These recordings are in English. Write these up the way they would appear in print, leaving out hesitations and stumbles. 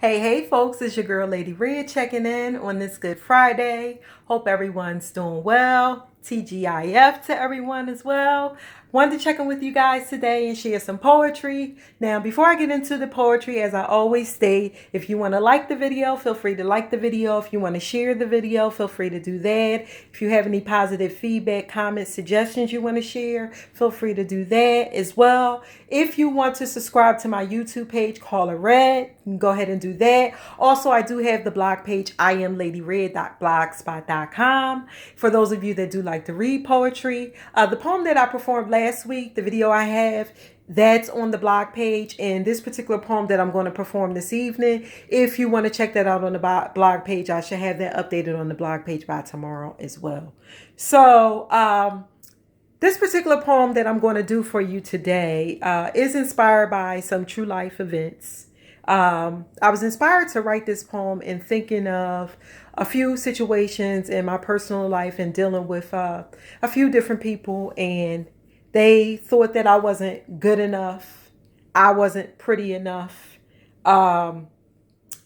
Hey, folks, it's your girl, Lady Rhea, checking in on this Good Friday. Hope everyone's doing well. TGIF to everyone as well. Wanted to check in with you guys today and share some poetry. Now, before I get into the poetry, as I always state, if you want to like the video, feel free to like the video. If you want to share the video, feel free to do that. If you have any positive feedback, comments, suggestions you want to share, feel free to do that as well. If you want to subscribe to my YouTube page, Caller Red, you can go ahead and do that. Also, I do have the blog page, IAMLadyRed.blogspot.com. For those of you that do like to read poetry, the poem that I performed last week, the video I have, that's on the blog page. And this particular poem that I'm going to perform this evening, if you want to check that out on the blog page, I should have that updated on the blog page by tomorrow as well. So, this particular poem that I'm going to do for you today is inspired by some true life events. I was inspired to write this poem in thinking of a few situations in my personal life and dealing with a few different people, and they thought that I wasn't good enough, I wasn't pretty enough,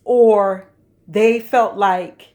or they felt like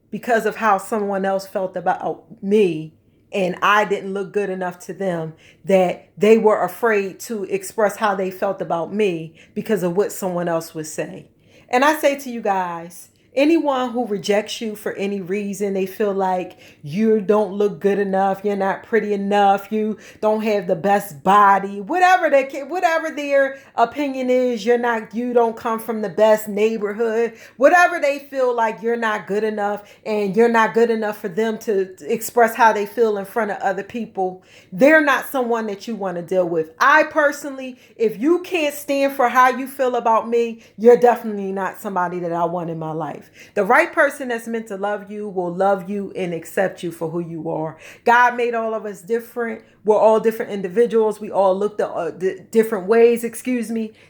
because of how someone else felt about me and I didn't look good enough to them, that they were afraid to express how they felt about me because of what someone else would say. And I say to you guys, anyone who rejects you for any reason, they feel like you don't look good enough, you're not pretty enough, you don't have the best body, whatever their opinion is, you don't come from the best neighborhood, whatever they feel like you're not good enough and you're not good enough for them to express how they feel in front of other people, they're not someone that you want to deal with. I personally, if you can't stand for how you feel about me, you're definitely not somebody that I want in my life. The right person that's meant to love you will love you and accept you for who you are. God made all of us different. We're all different individuals. We all look the different ways,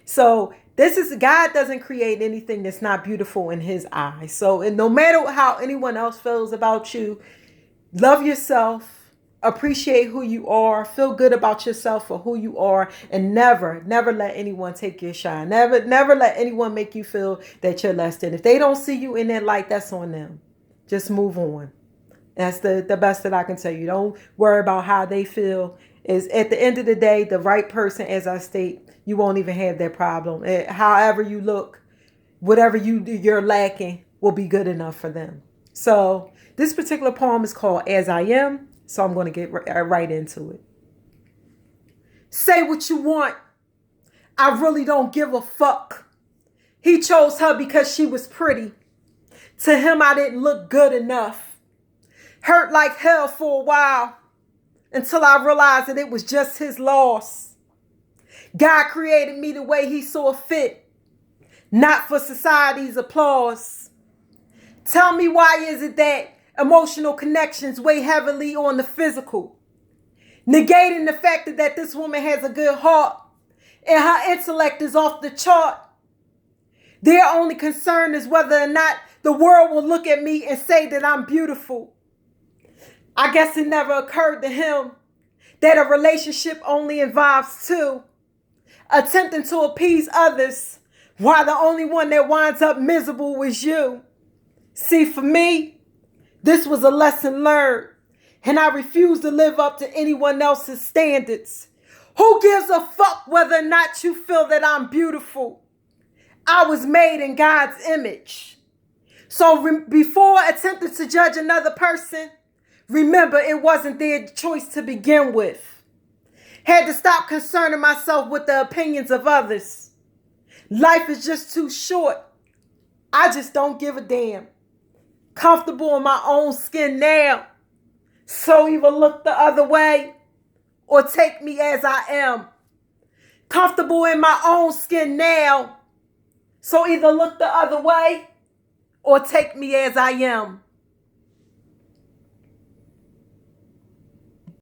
So God doesn't create anything that's not beautiful in his eyes. So, and no matter how anyone else feels about you, love yourself. Appreciate who you are, feel good about yourself for who you are, and never let anyone take your shine. Never let anyone make you feel that you're less than. If they don't see you in that light, that's on them. Just move on. That's the best that I can tell you. Don't worry about how they feel. Is at the end of the day, the right person, as I state, you won't even have that problem. However you look, whatever you're lacking will be good enough for them. So this particular poem is called As I Am. So I'm going to get right into it. Say what you want. I really don't give a fuck. He chose her because she was pretty. To him, I didn't look good enough. Hurt like hell for a while until I realized that it was just his loss. God created me the way he saw fit, not for society's applause. Tell me, why is it that emotional connections weigh heavily on the physical, negating the fact that this woman has a good heart and her intellect is off the chart? Their only concern is whether or not the world will look at me and say that I'm beautiful. I guess it never occurred to him that a relationship only involves two, attempting to appease others while the only one that winds up miserable is you. See, for me, this was a lesson learned, and I refuse to live up to anyone else's standards. Who gives a fuck whether or not you feel that I'm beautiful? I was made in God's image. So before attempting to judge another person, remember it wasn't their choice to begin with. Had to stop concerning myself with the opinions of others. Life is just too short. I just don't give a damn. Comfortable in my own skin now. So either look the other way or take me as I am. Comfortable in my own skin now. So either look the other way or take me as I am.